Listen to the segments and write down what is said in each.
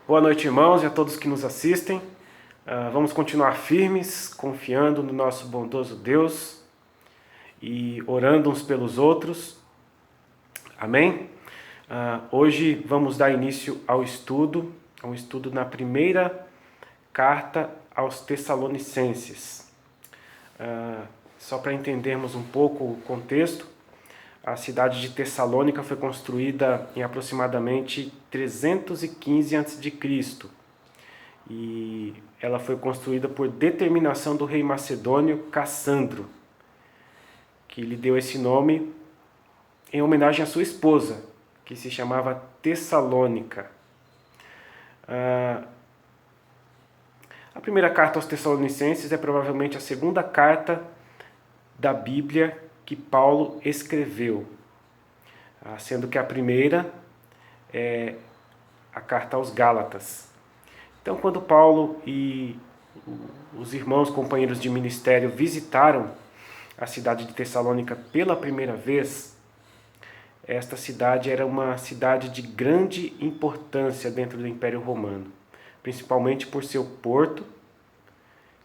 Boa noite, irmãos, e a todos que nos assistem. Vamos continuar firmes, confiando no nosso bondoso Deus e orando uns pelos outros. Amém? Hoje vamos dar início ao estudo, na primeira carta aos Tessalonicenses. Só para entendermos um pouco o contexto, a cidade de Tessalônica foi construída em aproximadamente 315 a.C. E ela foi construída por determinação do rei macedônio Cassandro, que lhe deu esse nome em homenagem à sua esposa, que se chamava Tessalônica. A primeira carta aos Tessalonicenses é provavelmente a segunda carta da Bíblia que Paulo escreveu, sendo que a primeira é a carta aos Gálatas. Então, quando Paulo e os irmãos companheiros de ministério visitaram a cidade de Tessalônica pela primeira vez, esta cidade era uma cidade de grande importância dentro do Império Romano, principalmente por seu porto,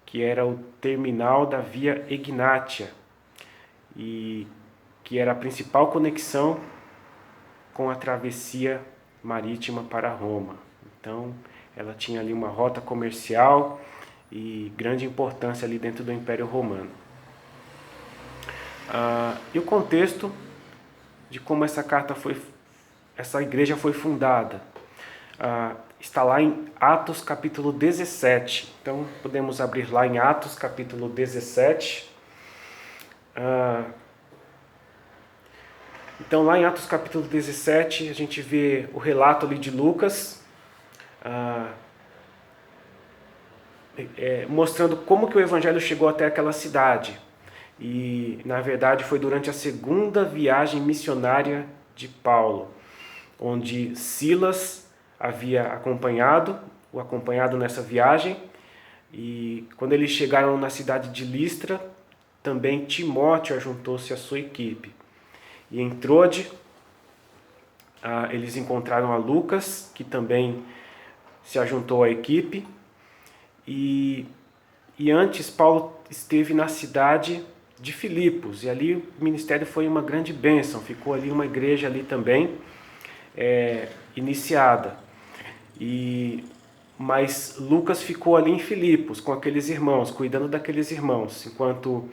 que era o terminal da Via Egnatia, e que era a principal conexão com a travessia marítima para Roma. Então, ela tinha ali uma rota comercial e grande importância ali dentro do Império Romano. E o contexto de como essa igreja foi fundada está lá em Atos capítulo 17. Então, podemos abrir lá em Atos capítulo 17. Então, lá em Atos capítulo 17, a gente vê o relato ali de Lucas, mostrando como que o evangelho chegou até aquela cidade. E, na verdade, foi durante a segunda viagem missionária de Paulo, onde Silas havia o acompanhado nessa viagem. E quando eles chegaram na cidade de Listra, também Timóteo juntou-se à sua equipe. E em Trode, eles encontraram a Lucas, que também se ajuntou à equipe. E antes, Paulo esteve na cidade de Filipos, e ali o ministério foi uma grande bênção, ficou ali uma igreja ali também iniciada. Mas Lucas ficou ali em Filipos, com aqueles irmãos, cuidando daqueles irmãos, enquanto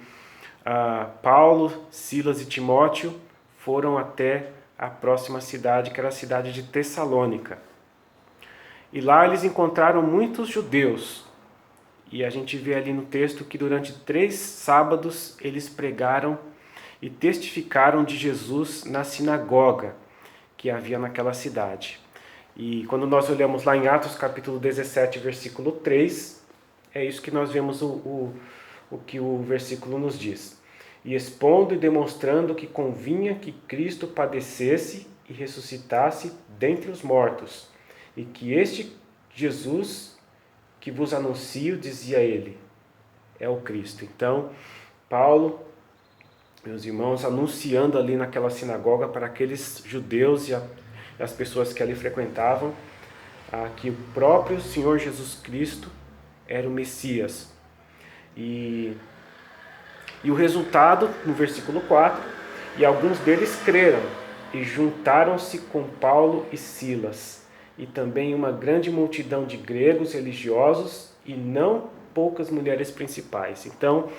Paulo, Silas e Timóteo foram até a próxima cidade, que era a cidade de Tessalônica. E lá eles encontraram muitos judeus. E a gente vê ali no texto que durante 3 sábados eles pregaram e testificaram de Jesus na sinagoga que havia naquela cidade. E quando nós olhamos lá em Atos capítulo 17, versículo 3, é isso que nós vemos o que o versículo nos diz. E expondo e demonstrando que convinha que Cristo padecesse e ressuscitasse dentre os mortos, e que este Jesus que vos anuncio, dizia ele, é o Cristo. Então, Paulo, meus irmãos, anunciando ali naquela sinagoga para aqueles judeus e as pessoas que ali frequentavam, que o próprio Senhor Jesus Cristo era o Messias. E o resultado, no versículo 4, e alguns deles creram e juntaram-se com Paulo e Silas, e também uma grande multidão de gregos religiosos e não poucas mulheres principais. Então,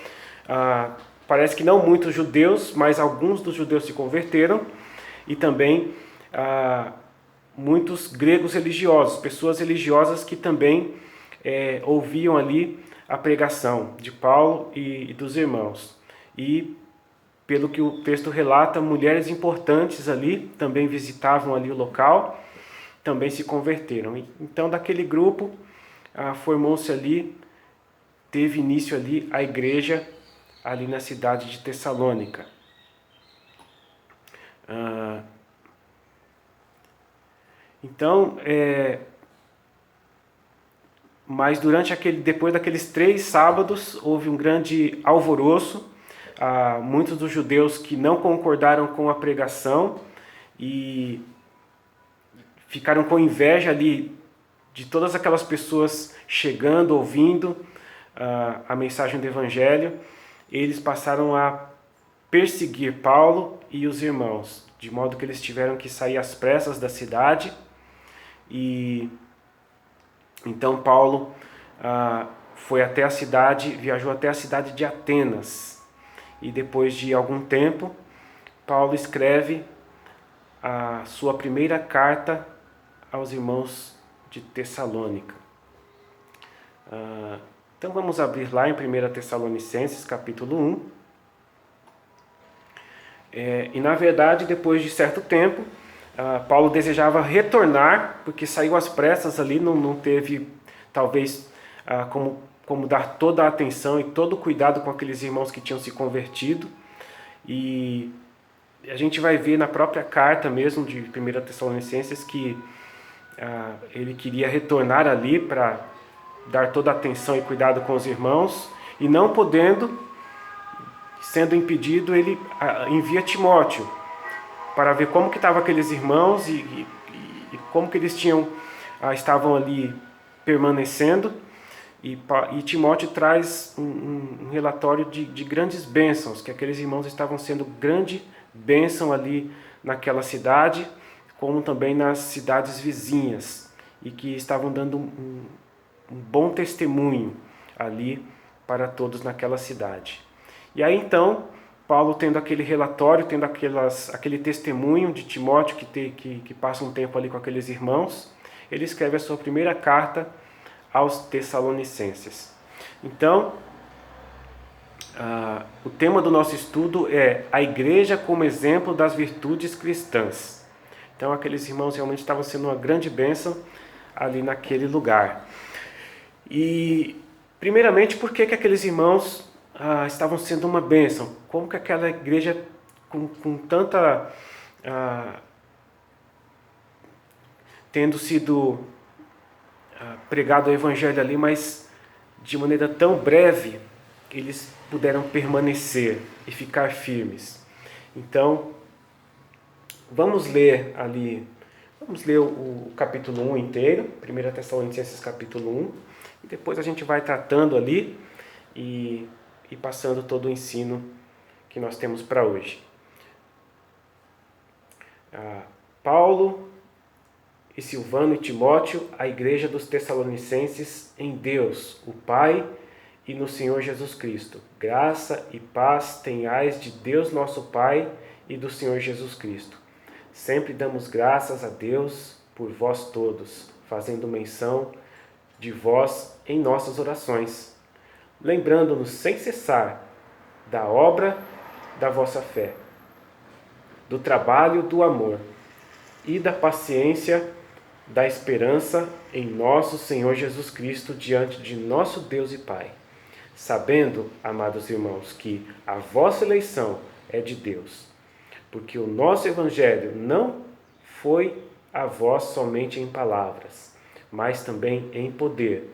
parece que não muitos judeus, mas alguns dos judeus se converteram, e também muitos gregos religiosos, pessoas religiosas que também ouviam ali a pregação de Paulo e dos irmãos. E, pelo que o texto relata, mulheres importantes ali também visitavam ali o local, também se converteram. Então, daquele grupo, formou-se ali, teve início ali a igreja ali na cidade de Tessalônica. Então, mas depois daqueles 3 sábados, houve um grande alvoroço. Muitos dos judeus que não concordaram com a pregação e ficaram com inveja ali de todas aquelas pessoas chegando, ouvindo a mensagem do Evangelho, eles passaram a perseguir Paulo e os irmãos, de modo que eles tiveram que sair às pressas da cidade. E então Paulo foi até a cidade, viajou até a cidade de Atenas. E depois de algum tempo, Paulo escreve a sua primeira carta aos irmãos de Tessalônica. Então vamos abrir lá em 1 Tessalonicenses, capítulo 1. E na verdade, depois de certo tempo, Paulo desejava retornar, porque saiu às pressas ali, não teve talvez como dar toda a atenção e todo o cuidado com aqueles irmãos que tinham se convertido. E a gente vai ver na própria carta mesmo de 1 Tessalonicenses que ele queria retornar ali para dar toda a atenção e cuidado com os irmãos, e não podendo, sendo impedido, ele envia Timóteo para ver como que estavam aqueles irmãos e como que eles estavam ali permanecendo. E Timóteo traz um relatório de grandes bênçãos, que aqueles irmãos estavam sendo grande bênção ali naquela cidade, como também nas cidades vizinhas, e que estavam dando um bom testemunho ali para todos naquela cidade. E aí então, Paulo tendo aquele relatório, tendo aquele testemunho de Timóteo que passa um tempo ali com aqueles irmãos, ele escreve a sua primeira carta aos Tessalonicenses. Então, o tema do nosso estudo é a igreja como exemplo das virtudes cristãs. Então, aqueles irmãos realmente estavam sendo uma grande bênção ali naquele lugar. E, primeiramente, por que aqueles irmãos estavam sendo uma bênção? Como que aquela igreja com tanta... tendo sido pregado o evangelho ali, mas de maneira tão breve, eles puderam permanecer e ficar firmes. Então, vamos ler o capítulo 1 inteiro, 1 Tessalonicenses capítulo 1, e depois a gente vai tratando ali e passando todo o ensino que nós temos para hoje. Paulo e Silvano e Timóteo, a igreja dos Tessalonicenses em Deus, o Pai, e no Senhor Jesus Cristo. Graça e paz tenhais de Deus nosso Pai e do Senhor Jesus Cristo. Sempre damos graças a Deus por vós todos, fazendo menção de vós em nossas orações, lembrando-nos sem cessar da obra da vossa fé, do trabalho do amor e da paciência da esperança em nosso Senhor Jesus Cristo diante de nosso Deus e Pai, sabendo, amados irmãos, que a vossa eleição é de Deus, porque o nosso Evangelho não foi a vós somente em palavras, mas também em poder,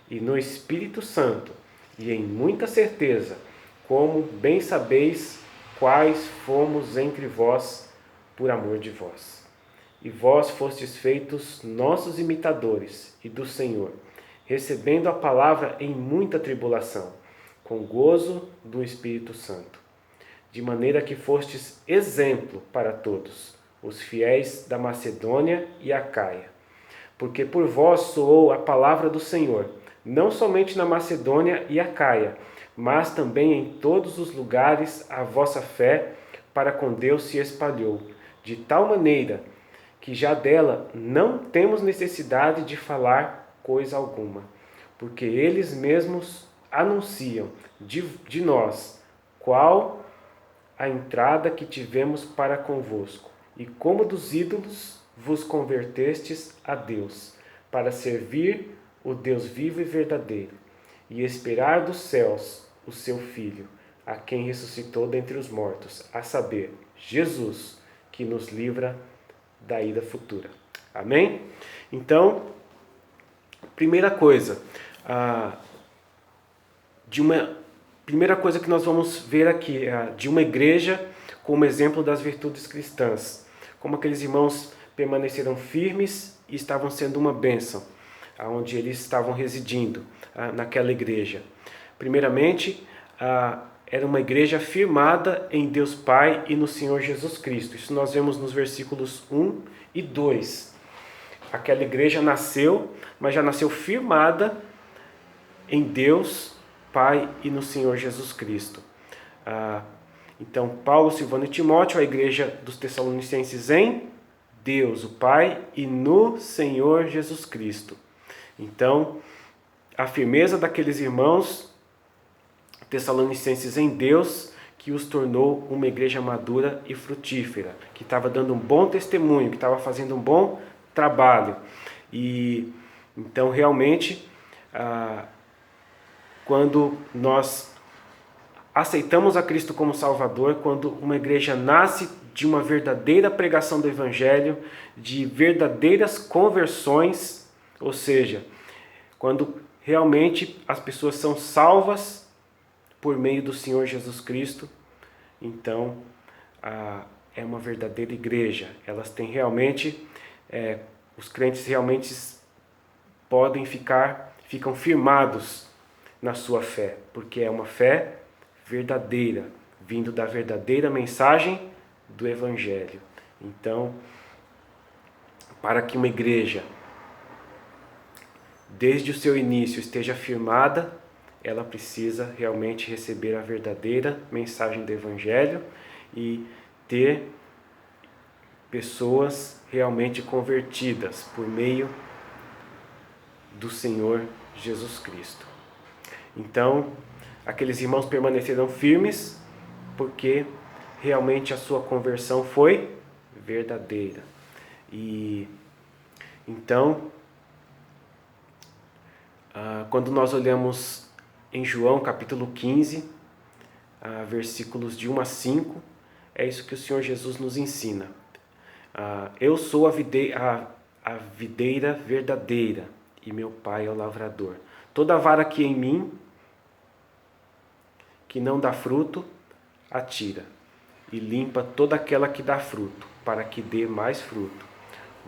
e no Espírito Santo, e em muita certeza, como bem sabeis quais fomos entre vós por amor de vós. E vós fostes feitos nossos imitadores e do Senhor, recebendo a palavra em muita tribulação, com gozo do Espírito Santo, de maneira que fostes exemplo para todos, os fiéis da Macedônia e Acaia. Porque por vós soou a palavra do Senhor, não somente na Macedônia e Acaia, mas também em todos os lugares a vossa fé para com Deus se espalhou, de tal maneira que já dela não temos necessidade de falar coisa alguma, porque eles mesmos anunciam de nós qual a entrada que tivemos para convosco, e como dos ídolos vos convertestes a Deus, para servir o Deus vivo e verdadeiro, e esperar dos céus o seu Filho, a quem ressuscitou dentre os mortos, a saber, Jesus, que nos livra da ira futura. Amém? Então, primeira coisa que nós vamos ver aqui, de uma igreja como exemplo das virtudes cristãs. Como aqueles irmãos permaneceram firmes e estavam sendo uma bênção. onde eles estavam residindo, naquela igreja. Primeiramente, era uma igreja firmada em Deus Pai e no Senhor Jesus Cristo. Isso nós vemos nos versículos 1 e 2. Aquela igreja nasceu, mas já nasceu firmada em Deus Pai e no Senhor Jesus Cristo. Então, Paulo, Silvano e Timóteo, a igreja dos Tessalonicenses em Deus, o Pai, e no Senhor Jesus Cristo. Então, a firmeza daqueles irmãos Tessalonicenses em Deus, que os tornou uma igreja madura e frutífera, que estava dando um bom testemunho, que estava fazendo um bom trabalho. E então, realmente, quando nós aceitamos a Cristo como Salvador, quando uma igreja nasce de uma verdadeira pregação do Evangelho, de verdadeiras conversões, ou seja, quando realmente as pessoas são salvas por meio do Senhor Jesus Cristo, então é uma verdadeira igreja. Elas têm realmente, os crentes realmente ficam firmados na sua fé, porque é uma fé verdadeira, vindo da verdadeira mensagem do Evangelho. Então, para que uma igreja, desde o seu início, esteja firmada, ela precisa realmente receber a verdadeira mensagem do Evangelho e ter pessoas realmente convertidas por meio do Senhor Jesus Cristo. Então, aqueles irmãos permaneceram firmes porque realmente a sua conversão foi verdadeira. E então, quando nós olhamos em João capítulo 15, versículos de 1 a 5, é isso que o Senhor Jesus nos ensina. Eu sou a videira verdadeira e meu Pai é o lavrador. Toda vara que em mim, que não dá fruto, atira, e limpa toda aquela que dá fruto, para que dê mais fruto.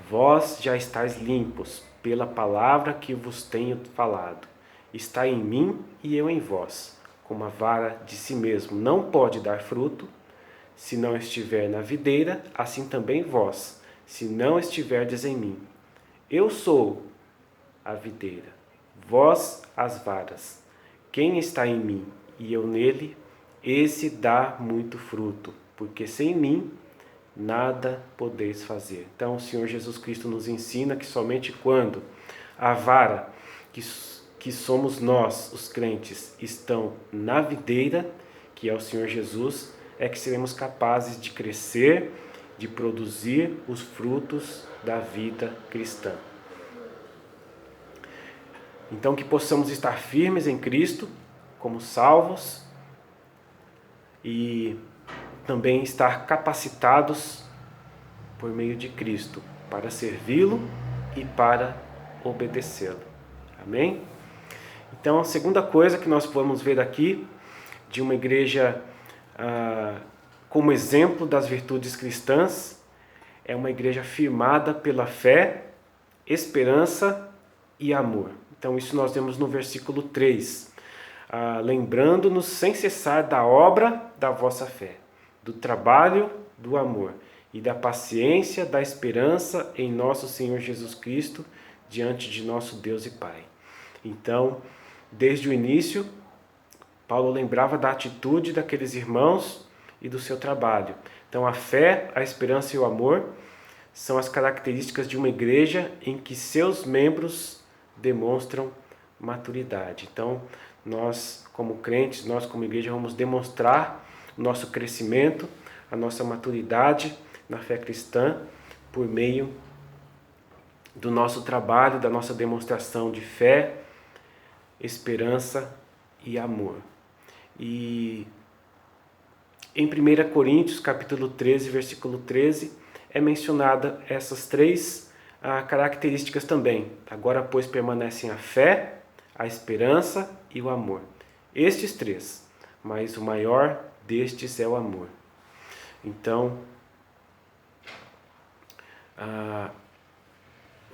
Vós já estáis limpos pela palavra que vos tenho falado. Está em mim e eu em vós. Como a vara de si mesmo não pode dar fruto, se não estiver na videira, assim também vós, se não estiverdes em mim. Eu sou a videira, vós as varas. Quem está em mim e eu nele, esse dá muito fruto, porque sem mim nada podeis fazer. Então o Senhor Jesus Cristo nos ensina que somente quando a vara, que somos nós, os crentes, estão na videira, que é o Senhor Jesus, é que seremos capazes de crescer, de produzir os frutos da vida cristã. Então que possamos estar firmes em Cristo, como salvos, e também estar capacitados por meio de Cristo para servi-lo e para obedecê-lo. Amém? Então, a segunda coisa que nós vamos ver aqui de uma igreja como exemplo das virtudes cristãs é uma igreja firmada pela fé, esperança e amor. Então, isso nós vemos no versículo 3. Lembrando-nos sem cessar da obra da vossa fé, do trabalho do amor e da paciência, da esperança em nosso Senhor Jesus Cristo, diante de nosso Deus e Pai. Então, desde o início, Paulo lembrava da atitude daqueles irmãos e do seu trabalho. Então, a fé, a esperança e o amor são as características de uma igreja em que seus membros demonstram maturidade. Então, nós, como crentes, nós, como igreja, vamos demonstrar o nosso crescimento, a nossa maturidade na fé cristã por meio do nosso trabalho, da nossa demonstração de fé, esperança e amor. E em 1 Coríntios, capítulo 13, versículo 13, é mencionada essas três características também. Agora, pois, permanecem a fé, a esperança e o amor. Estes três, mas o maior destes é o amor. Então,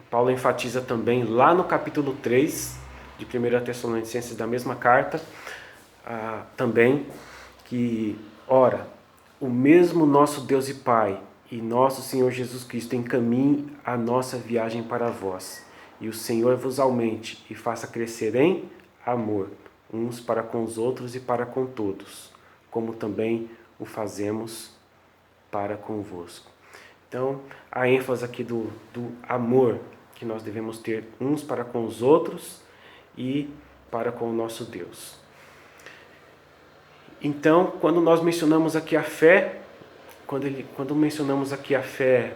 Paulo enfatiza também lá no capítulo 3 de 1 Tessalonicenses, da mesma carta, também que, ora, o mesmo nosso Deus e Pai e nosso Senhor Jesus Cristo encaminhe a nossa viagem para vós, e o Senhor vos aumente e faça crescer em amor, uns para com os outros e para com todos, como também o fazemos para convosco. Então, a ênfase aqui do amor que nós devemos ter uns para com os outros e para com o nosso Deus. Então, quando nós mencionamos aqui a fé, quando mencionamos aqui a fé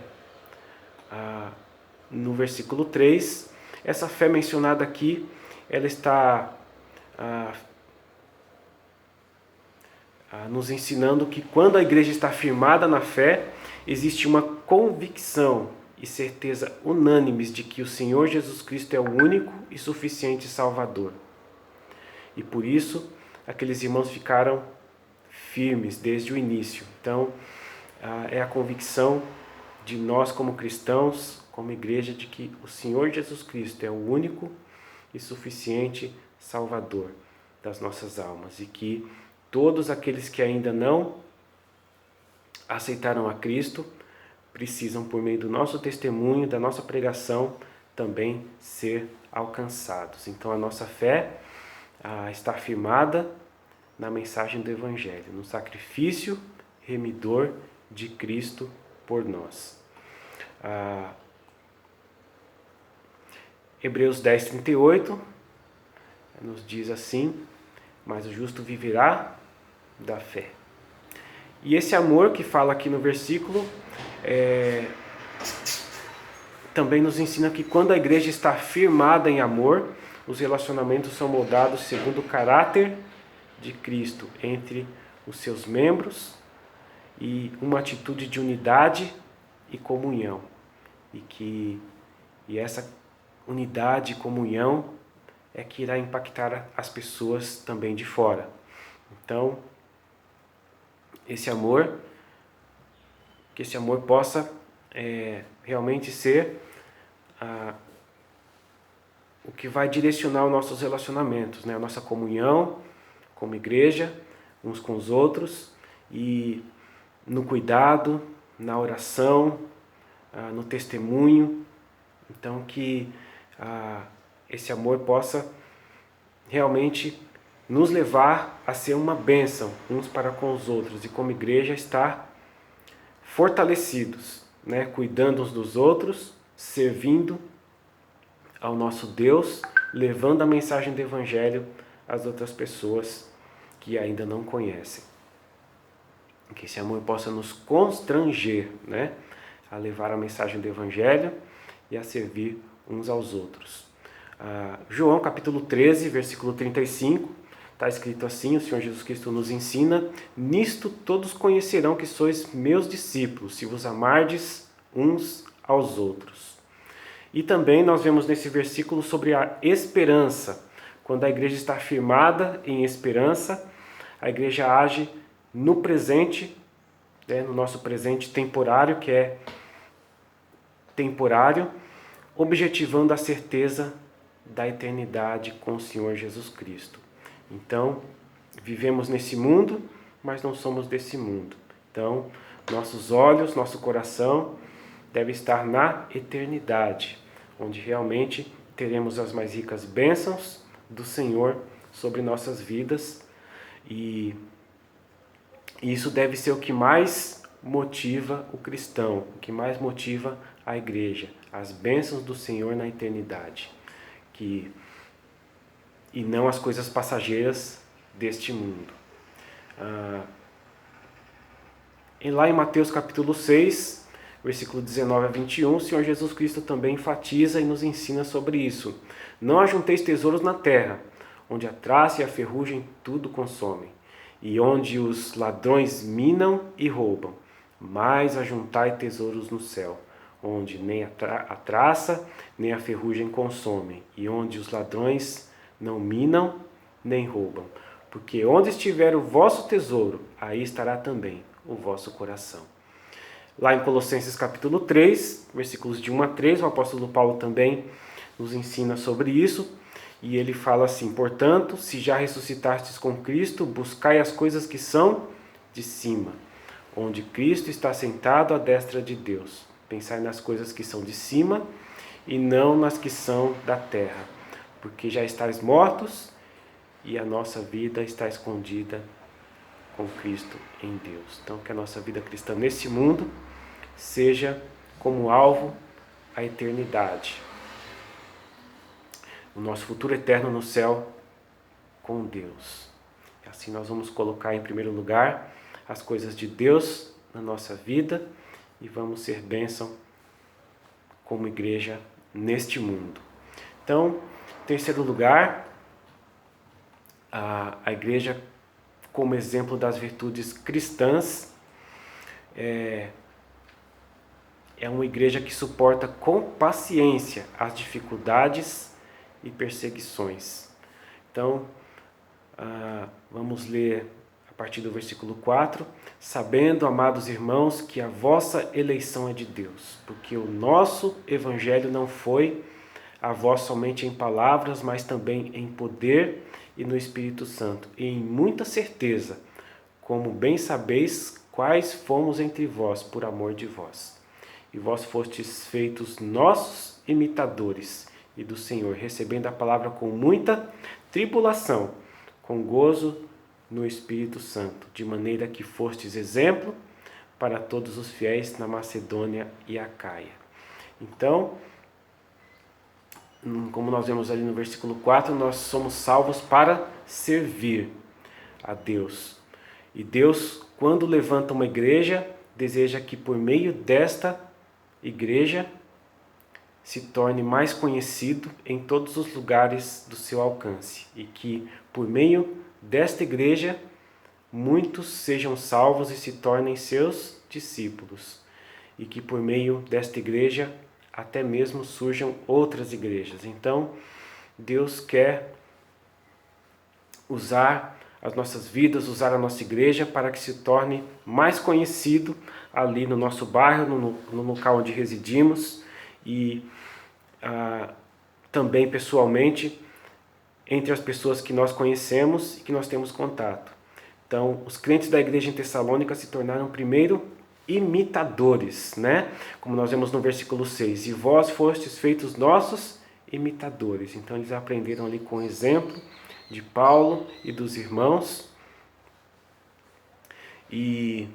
no versículo 3, essa fé mencionada aqui, ela está nos ensinando que quando a igreja está firmada na fé, existe uma convicção e certeza unânimes de que o Senhor Jesus Cristo é o único e suficiente Salvador. E por isso, aqueles irmãos ficaram firmes desde o início. Então, é a convicção de nós como cristãos, como igreja, de que o Senhor Jesus Cristo é o único e suficiente Salvador das nossas almas e que todos aqueles que ainda não aceitaram a Cristo precisam, por meio do nosso testemunho, da nossa pregação, também ser alcançados. Então a nossa fé está firmada na mensagem do Evangelho, no sacrifício remidor de Cristo por nós. Hebreus 10:38 nos diz assim: mas o justo viverá da fé. E esse amor que fala aqui no versículo também nos ensina que quando a igreja está firmada em amor, os relacionamentos são moldados segundo o caráter de Cristo entre os seus membros e uma atitude de unidade e comunhão. E essa unidade e comunhão é que irá impactar as pessoas também de fora. Então, que esse amor possa realmente ser o que vai direcionar os nossos relacionamentos, né? A nossa comunhão como igreja, uns com os outros, e no cuidado, na oração, no testemunho. Então, que esse amor possa realmente nos levar a ser uma bênção uns para com os outros e como igreja estar fortalecidos, né? Cuidando uns dos outros, servindo ao nosso Deus, levando a mensagem do Evangelho às outras pessoas que ainda não conhecem. Que esse amor possa nos constranger, né? A levar a mensagem do Evangelho e a servir uns aos outros. João capítulo 13, versículo 35, está escrito assim: o Senhor Jesus Cristo nos ensina: nisto todos conhecerão que sois meus discípulos, se vos amardes uns aos outros. E também nós vemos nesse versículo sobre a esperança. Quando a igreja está firmada em esperança, a igreja age no presente, né, no nosso presente temporário, que é temporário, objetivando a certeza da eternidade com o Senhor Jesus Cristo. Então, vivemos nesse mundo, mas não somos desse mundo. Então, nossos olhos, nosso coração deve estar na eternidade, onde realmente teremos as mais ricas bênçãos do Senhor sobre nossas vidas, e isso deve ser o que mais motiva o cristão, o que mais motiva a igreja, as bênçãos do Senhor na eternidade, e não as coisas passageiras deste mundo. E lá em Mateus capítulo 6, versículo 19 a 21, o Senhor Jesus Cristo também enfatiza e nos ensina sobre isso. Não ajunteis tesouros na terra, onde a traça e a ferrugem tudo consomem, e onde os ladrões minam e roubam, mas ajuntai tesouros no céu, onde nem a traça nem a ferrugem consomem, e onde os ladrões não minam nem roubam. Porque onde estiver o vosso tesouro, aí estará também o vosso coração. Lá em Colossenses capítulo 3, versículos de 1 a 3, o apóstolo Paulo também nos ensina sobre isso. E ele fala assim: portanto, se já ressuscitastes com Cristo, buscai as coisas que são de cima, onde Cristo está sentado à destra de Deus. Pensai nas coisas que são de cima e não nas que são da terra, porque já estáis mortos e a nossa vida está escondida com Cristo em Deus. Então, que a nossa vida cristã nesse mundo seja como alvo a eternidade, o nosso futuro eterno no céu com Deus. E assim nós vamos colocar em primeiro lugar as coisas de Deus na nossa vida e vamos ser bênção como igreja neste mundo. Então, em terceiro lugar, a igreja como exemplo das virtudes cristãs é uma igreja que suporta com paciência as dificuldades e perseguições. Então, vamos ler a partir do versículo 4. Sabendo, amados irmãos, que a vossa eleição é de Deus, porque o nosso evangelho não foi a vós somente em palavras, mas também em poder e no Espírito Santo, e em muita certeza, como bem sabeis quais fomos entre vós por amor de vós. E vós fostes feitos nossos imitadores e do Senhor, recebendo a palavra com muita tribulação, com gozo no Espírito Santo, de maneira que fostes exemplo para todos os fiéis na Macedônia e Acaia. Então, como nós vemos ali no versículo 4, nós somos salvos para servir a Deus. E Deus, quando levanta uma igreja, deseja que por meio desta igreja se torne mais conhecido em todos os lugares do seu alcance. E que por meio desta igreja muitos sejam salvos e se tornem seus discípulos. E que por meio desta igreja até mesmo surjam outras igrejas. Então, Deus quer usar as nossas vidas, usar a nossa igreja para que se torne mais conhecido ali no nosso bairro, no local onde residimos e também pessoalmente entre as pessoas que nós conhecemos e que nós temos contato. Então, os crentes da igreja em Tessalônica se tornaram primeiro imitadores, né? Como nós vemos no versículo 6, e vós fostes feitos nossos imitadores. Então eles aprenderam ali com o exemplo de Paulo e dos irmãos e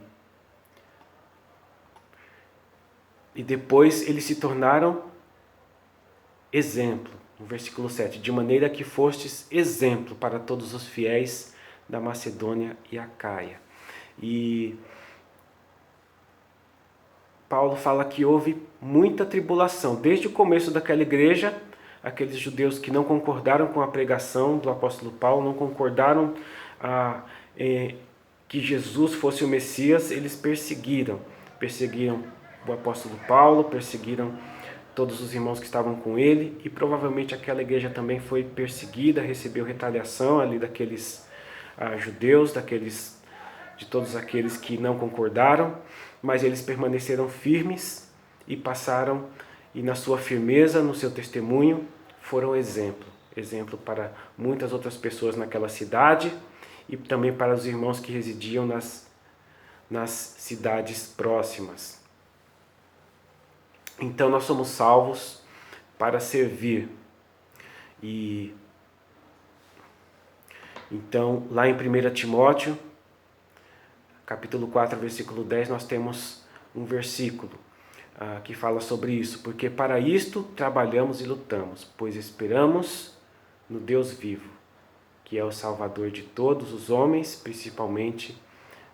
depois eles se tornaram exemplo, no versículo 7, de maneira que fostes exemplo para todos os fiéis da Macedônia e Acaia. E Paulo fala que houve muita tribulação. Desde o começo daquela igreja, aqueles judeus que não concordaram com a pregação do apóstolo Paulo, não concordaram que Jesus fosse o Messias, eles perseguiram o apóstolo Paulo, perseguiram todos os irmãos que estavam com ele, e provavelmente aquela igreja também foi perseguida, recebeu retaliação ali daqueles judeus, de todos aqueles que não concordaram, mas eles permaneceram firmes e passaram, e na sua firmeza, no seu testemunho, foram exemplo para muitas outras pessoas naquela cidade e também para os irmãos que residiam nas cidades próximas. Então nós somos salvos para servir. E então lá em 1 Timóteo, capítulo 4, versículo 10, nós temos um versículo que fala sobre isso. Porque para isto trabalhamos e lutamos, pois esperamos no Deus vivo, que é o Salvador de todos os homens, principalmente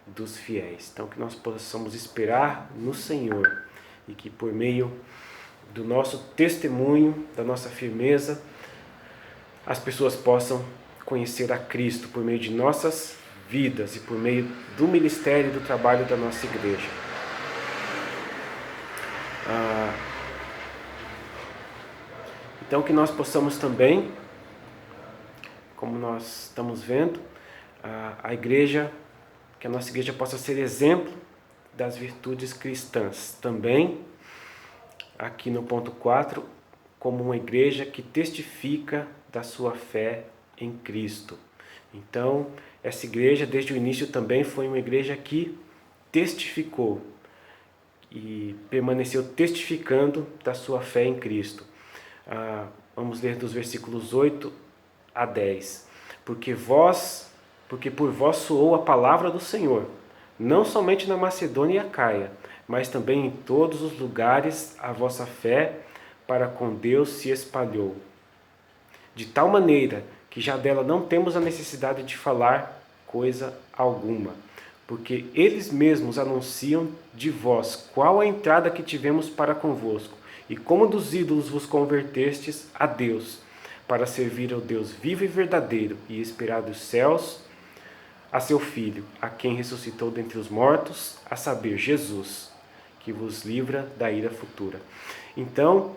dos fiéis. Então que nós possamos esperar no Senhor e que por meio do nosso testemunho, da nossa firmeza, as pessoas possam conhecer a Cristo por meio de nossas vidas e por meio do ministério e do trabalho da nossa igreja. Então que nós possamos também, como nós estamos vendo, a igreja, que a nossa igreja possa ser exemplo das virtudes cristãs. Também, aqui no ponto 4, como uma igreja que testifica da sua fé em Cristo. Então, essa igreja, desde o início, também foi uma igreja que testificou e permaneceu testificando da sua fé em Cristo. Vamos ler dos versículos 8 a 10. Porque por vós soou a palavra do Senhor, não somente na Macedônia e Acaia, mas também em todos os lugares a vossa fé para com Deus se espalhou. De tal maneira que já dela não temos a necessidade de falar coisa alguma, porque eles mesmos anunciam de vós qual a entrada que tivemos para convosco, e como dos ídolos vos convertestes a Deus, para servir ao Deus vivo e verdadeiro, e esperar dos céus a seu Filho, a quem ressuscitou dentre os mortos, a saber, Jesus, que vos livra da ira futura. Então,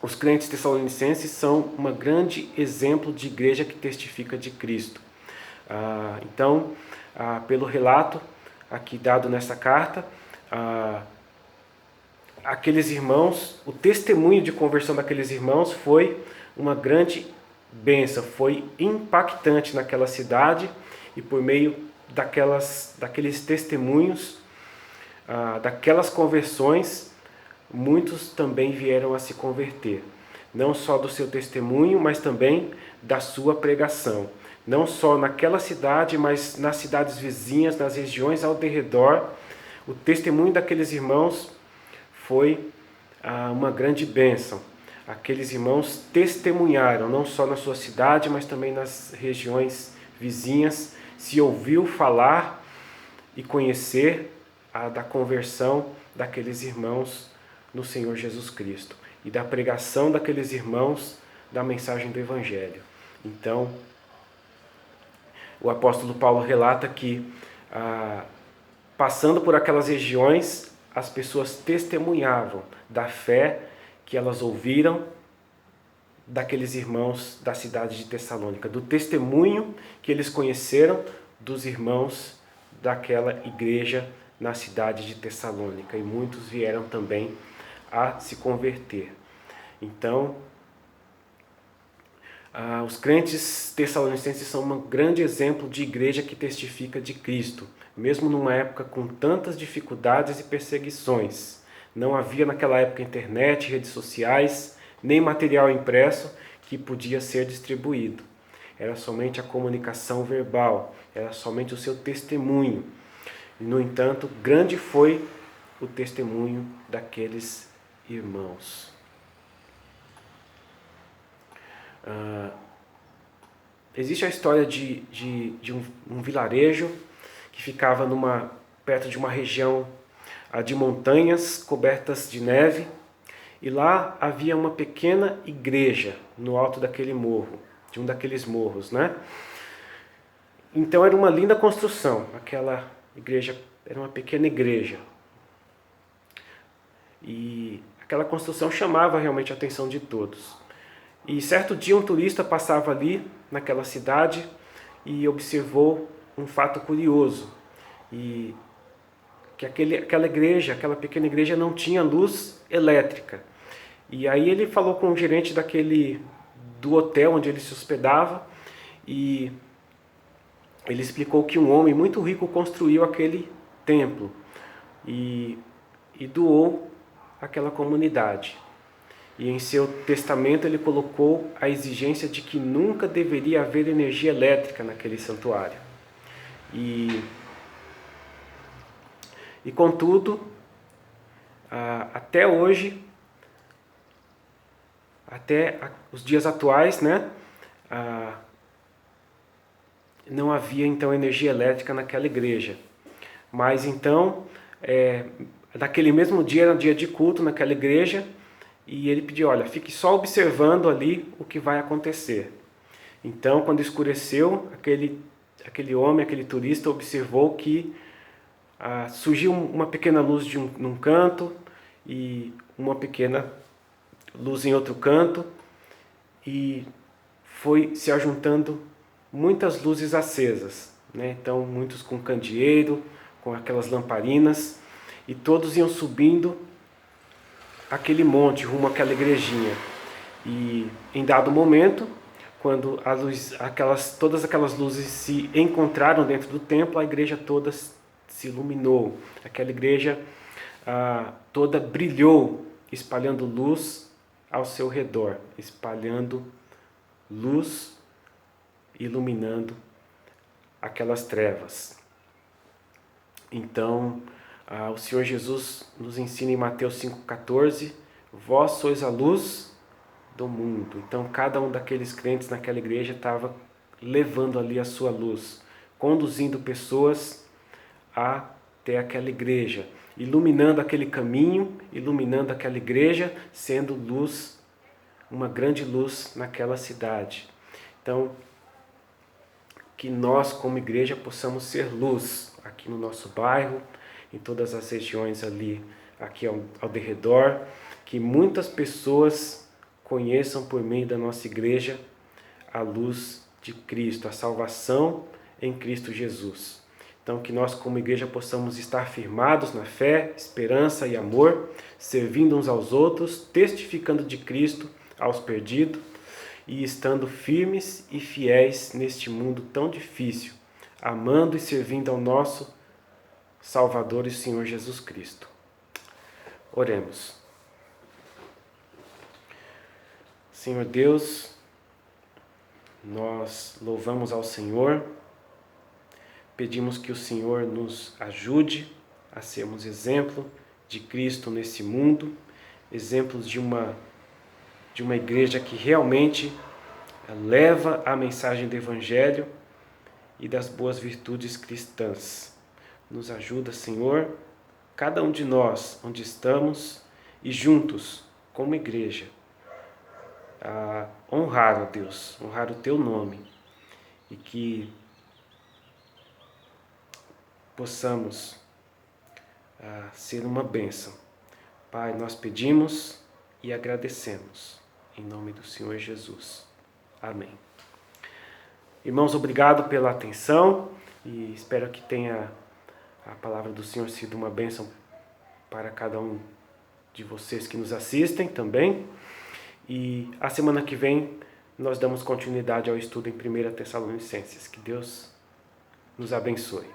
os crentes tessalonicenses são um grande exemplo de igreja que testifica de Cristo. Então, pelo relato aqui dado nessa carta, aqueles irmãos, o testemunho de conversão daqueles irmãos foi uma grande bênção, foi impactante naquela cidade, e por meio daqueles testemunhos, daquelas conversões, muitos também vieram a se converter, não só do seu testemunho, mas também da sua pregação, não só naquela cidade, mas nas cidades vizinhas, nas regiões ao derredor. O testemunho daqueles irmãos foi uma grande bênção. Aqueles irmãos testemunharam, não só na sua cidade, mas também nas regiões vizinhas. Se ouviu falar e conhecer da conversão daqueles irmãos no Senhor Jesus Cristo e da pregação daqueles irmãos da mensagem do Evangelho. Então, o apóstolo Paulo relata que, passando por aquelas regiões, as pessoas testemunhavam da fé que elas ouviram daqueles irmãos da cidade de Tessalônica, do testemunho que eles conheceram dos irmãos daquela igreja na cidade de Tessalônica, e muitos vieram também a se converter. Então, os crentes tessalonicenses são um grande exemplo de igreja que testifica de Cristo, mesmo numa época com tantas dificuldades e perseguições. Não havia naquela época internet, redes sociais, nem material impresso que podia ser distribuído. Era somente a comunicação verbal, era somente o seu testemunho. No entanto, grande foi o testemunho daqueles irmãos. Existe a história de um vilarejo que ficava perto de uma região de montanhas cobertas de neve, e lá havia uma pequena igreja no alto daquele morro, de um daqueles morros, né? Então era uma linda construção, aquela igreja era uma pequena igreja. E aquela construção chamava realmente a atenção de todos. E certo dia um turista passava ali naquela cidade e observou um fato curioso, e que aquela pequena igreja não tinha luz elétrica. E aí ele falou com o gerente do hotel onde ele se hospedava, e ele explicou que um homem muito rico construiu aquele templo e doou àquela comunidade. E em seu testamento ele colocou a exigência de que nunca deveria haver energia elétrica naquele santuário. E contudo, até hoje, até os dias atuais, né, não havia então energia elétrica naquela igreja. Mas então, naquele mesmo dia, era um dia de culto naquela igreja, e ele pediu: olha, fique só observando ali o que vai acontecer. Então, quando escureceu, aquele homem, aquele turista, observou que surgiu uma pequena luz num canto e uma pequena luz em outro canto, e foi se ajuntando muitas luzes acesas, né? Então, muitos com candeeiro, com aquelas lamparinas, e todos iam subindo aquele monte rumo àquela igrejinha. E em dado momento, quando todas aquelas luzes se encontraram dentro do templo, a igreja toda se iluminou. Aquela igreja toda brilhou, espalhando luz ao seu redor, espalhando luz, iluminando aquelas trevas. Então, o Senhor Jesus nos ensina em Mateus 5,14: vós sois a luz do mundo. Então, cada um daqueles crentes naquela igreja estava levando ali a sua luz, conduzindo pessoas até aquela igreja, iluminando aquele caminho, iluminando aquela igreja, sendo luz, uma grande luz naquela cidade. Então, que nós, como igreja, possamos ser luz aqui no nosso bairro, em todas as regiões ali, aqui ao derredor, que muitas pessoas conheçam por meio da nossa igreja a luz de Cristo, a salvação em Cristo Jesus. Então, que nós, como igreja, possamos estar firmados na fé, esperança e amor, servindo uns aos outros, testificando de Cristo aos perdidos e estando firmes e fiéis neste mundo tão difícil, amando e servindo ao nosso Salvador e Senhor Jesus Cristo. Oremos. Senhor Deus, nós louvamos ao Senhor, pedimos que o Senhor nos ajude a sermos exemplo de Cristo nesse mundo, exemplos de uma igreja que realmente leva a mensagem do Evangelho e das boas virtudes cristãs. Nos ajuda, Senhor, cada um de nós, onde estamos, e juntos, como igreja, a honrar, ó Deus, honrar o Teu nome, e que possamos ser uma bênção. Pai, nós pedimos e agradecemos, em nome do Senhor Jesus. Amém. Irmãos, obrigado pela atenção e espero que tenha a palavra do Senhor sido uma bênção para cada um de vocês que nos assistem também. E a semana que vem nós damos continuidade ao estudo em 1 Tessalonicenses. Que Deus nos abençoe.